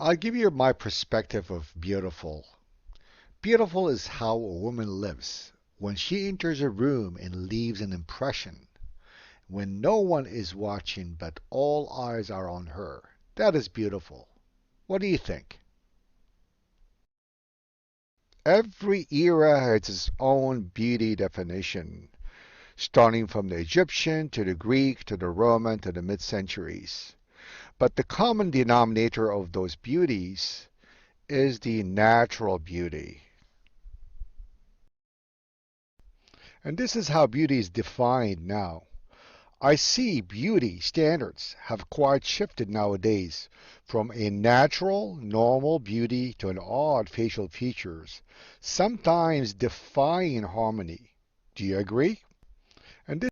I'll give you my perspective of beautiful. Beautiful is how a woman lives. When she enters a room and leaves an impression, when no one is watching but all eyes are on her, that is beautiful. What do you think? Every era has its own beauty definition, starting from the Egyptian to the Greek to the Roman to the mid centuries. But the common denominator of those beauties is the natural beauty. And this is how beauty is defined now. I see beauty standards have quite shifted nowadays from a natural, normal beauty to an odd facial features, sometimes defying harmony. Do you agree? And this,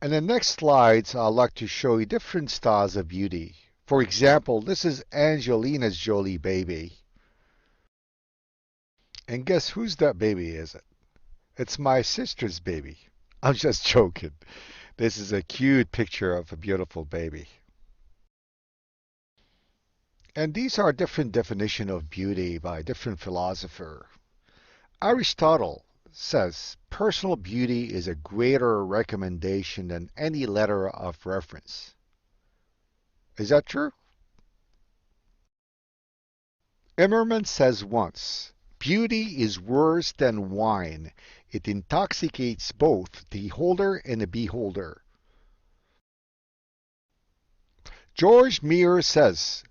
and the next slides, I'd like to show you different styles of beauty. For example, this is Angelina's Jolie baby. And guess whose that baby is it? It's my sister's baby. I'm just joking. This is a cute picture of a beautiful baby. And these are different definitions of beauty by different philosopher. Aristotle says personal beauty is a greater recommendation than any letter of reference. Is that true? Immerman says once, beauty is worse than wine. It intoxicates both the holder and the beholder. George Mears says,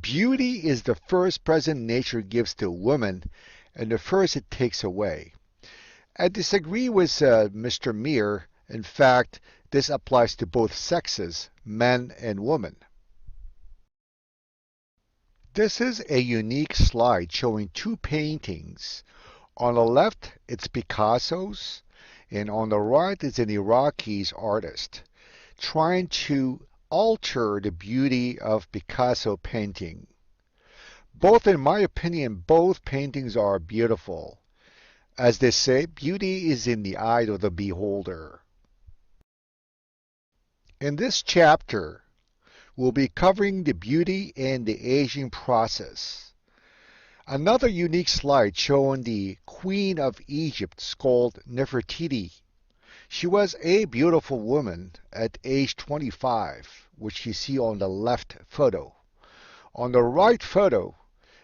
beauty is the first present nature gives to a woman and the first it takes away. I disagree with Mr. Meir. In fact, this applies to both sexes, men and women. This is a unique slide showing two paintings. On the left, it's Picasso's, and on the right is an Iraqi artist trying to alter the beauty of Picasso painting. Both, in my opinion, both paintings are beautiful. As they say, beauty is in the eye of the beholder. In this chapter, we'll be covering the beauty and the aging process. Another unique slide showing the Queen of Egypt called Nefertiti. She was a beautiful woman at age 25, which you see on the left photo. On the right photo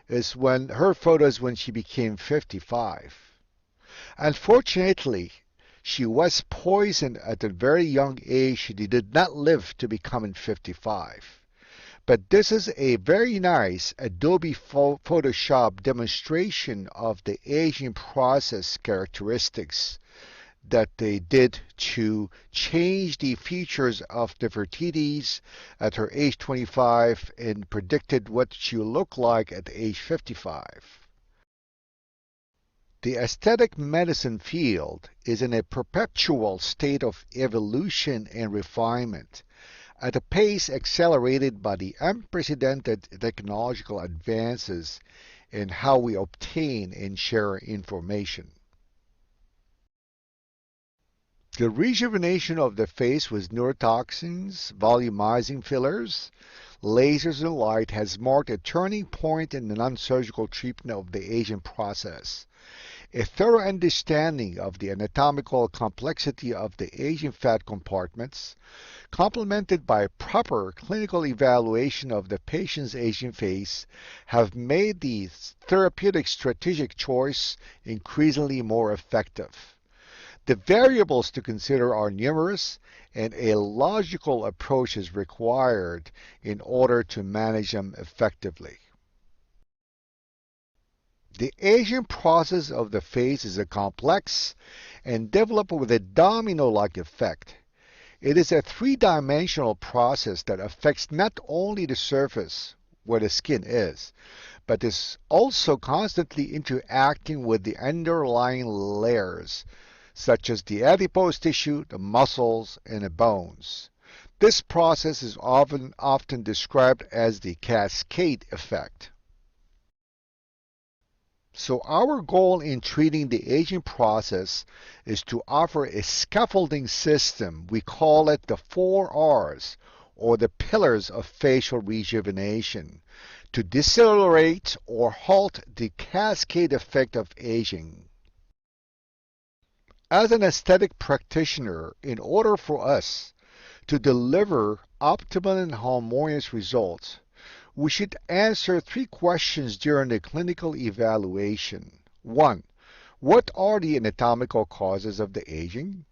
is when her photo is when she became 55. Unfortunately, she was poisoned at a very young age. She did not live to become 55. But this is a very nice Adobe Photoshop demonstration of the aging process characteristics that they did to change the features of Nefertiti's at her age 25 and predicted what she would look like at age 55. The aesthetic medicine field is in a perpetual state of evolution and refinement at a pace accelerated by the unprecedented technological advances in how we obtain and share information. The rejuvenation of the face with neurotoxins, volumizing fillers, lasers, and light has marked a turning point in the non-surgical treatment of the aging process. A thorough understanding of the anatomical complexity of the aging fat compartments, complemented by proper clinical evaluation of the patient's aging face, have made the therapeutic strategic choice increasingly more effective. The variables to consider are numerous, and a logical approach is required in order to manage them effectively. The aging process of the face is a complex and developed with a domino-like effect. It is a three-dimensional process that affects not only the surface, where the skin is, but is also constantly interacting with the underlying layers, such as the adipose tissue, the muscles, and the bones. This process is often described as the cascade effect. So our goal in treating the aging process is to offer a scaffolding system. We call it the 4 R's, or the pillars of facial rejuvenation, to decelerate or halt the cascade effect of aging. As an aesthetic practitioner, in order for us to deliver optimal and harmonious results, we should answer three questions during the clinical evaluation. 1. What are the anatomical causes of the aging?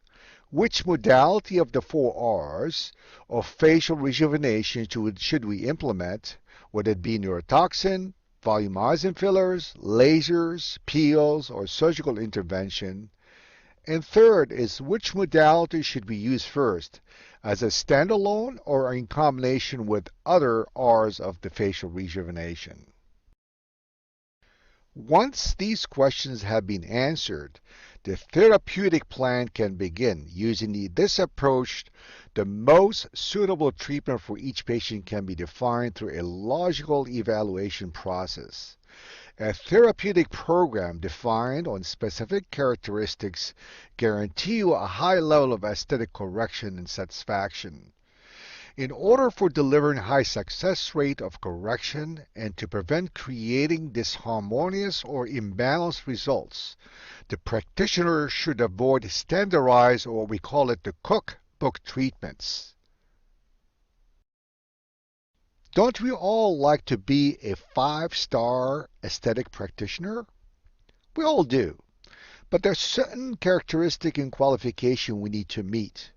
Which modality of the 4 Rs of facial rejuvenation should we implement, whether it be neurotoxin, volumizing fillers, lasers, peels, or surgical intervention? And third is which modality should we use first, as a standalone or in combination with other Rs of the facial rejuvenation? Once these questions have been answered, the therapeutic plan can begin. Using this approach, the most suitable treatment for each patient can be defined through a logical evaluation process. A therapeutic program defined on specific characteristics guarantee you a high level of aesthetic correction and satisfaction. In order for delivering high success rate of correction and to prevent creating disharmonious or imbalanced results, the practitioner should avoid standardized, or we call it the cookbook treatments. Don't we all like to be a 5-star aesthetic practitioner? We all do. But there's certain characteristic and qualification we need to meet.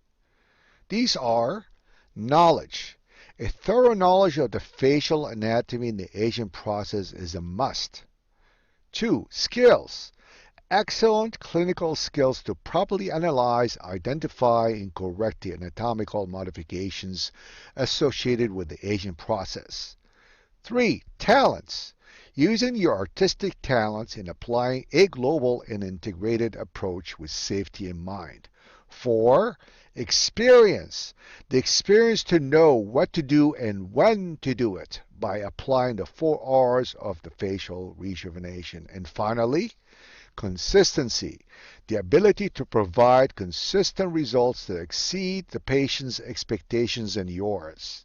These are knowledge. A thorough knowledge of the facial anatomy and the aging process is a must. 2. Skills. Excellent clinical skills to properly analyze, identify, and correct the anatomical modifications associated with the aging process. 3. Talents. Using your artistic talents in applying a global and integrated approach with safety in mind. 4. Experience. The experience to know what to do and when to do it by applying the 4 Rs of the facial rejuvenation. And finally, consistency, the ability to provide consistent results that exceed the patient's expectations and yours.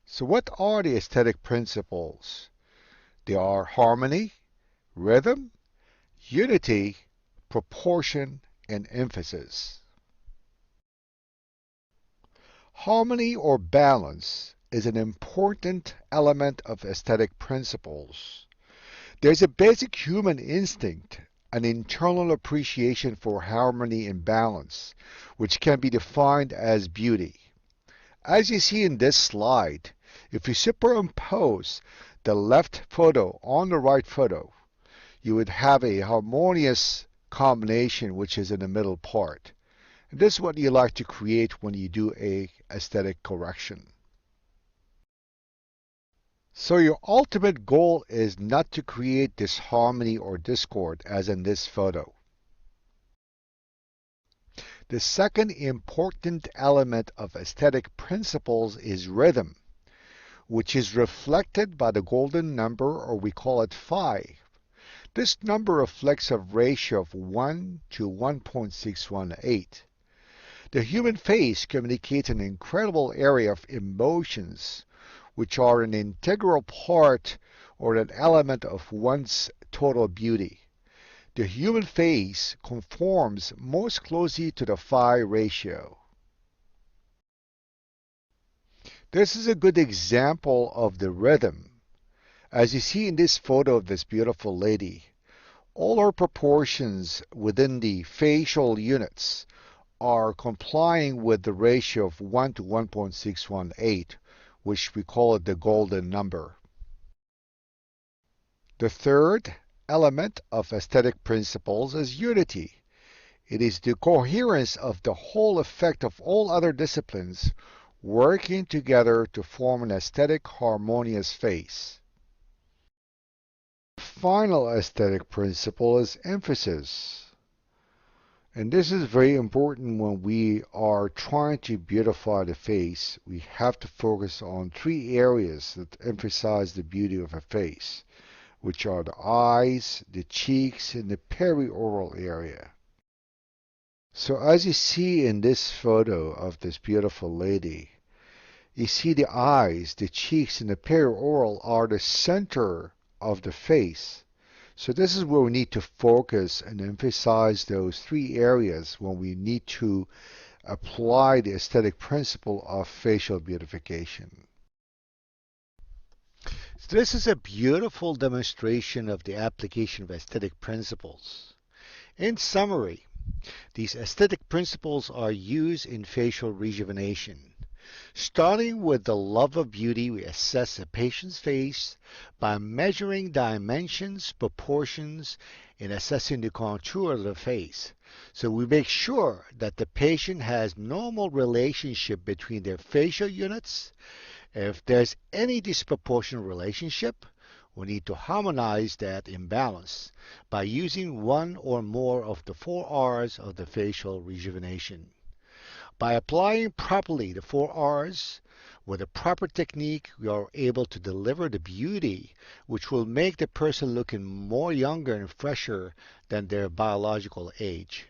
So what are the aesthetic principles? They are harmony, rhythm, unity, proportion, and emphasis. Harmony or balance is an important element of aesthetic principles. There's a basic human instinct, an internal appreciation for harmony and balance, which can be defined as beauty. As you see in this slide, if you superimpose the left photo on the right photo, you would have a harmonious combination which is in the middle part. And this is what you like to create when you do a aesthetic correction. So your ultimate goal is not to create disharmony or discord as in this photo. The second important element of aesthetic principles is rhythm, which is reflected by the golden number, or we call it phi. This number reflects a ratio of 1 to 1.618. The human face communicates an incredible area of emotions, which are an integral part or an element of one's total beauty. The human face conforms most closely to the phi ratio. This is a good example of the rhythm. As you see in this photo of this beautiful lady, all her proportions within the facial units are complying with the ratio of 1 to 1.618, which we call it the golden number. The third element of aesthetic principles is unity. It is the coherence of the whole effect of all other disciplines working together to form an aesthetic harmonious face. The final aesthetic principle is emphasis. And this is very important when we are trying to beautify the face. We have to focus on 3 areas that emphasize the beauty of a face, which are the eyes, the cheeks, and the perioral area. So as you see in this photo of this beautiful lady, You see, the eyes, the cheeks, and the perioral are the center of the face. So this is where we need to focus and emphasize those three areas when we need to apply the aesthetic principle of facial beautification. So this is a beautiful demonstration of the application of aesthetic principles. In summary, these aesthetic principles are used in facial rejuvenation. Starting with the love of beauty, we assess a patient's face by measuring dimensions, proportions, and assessing the contour of the face. So we make sure that the patient has normal relationship between their facial units. If there's any disproportionate relationship, we need to harmonize that imbalance by using one or more of the 4 R's of the facial rejuvenation. By applying properly the 4 R's with a proper technique, we are able to deliver the beauty which will make the person looking more younger and fresher than their biological age.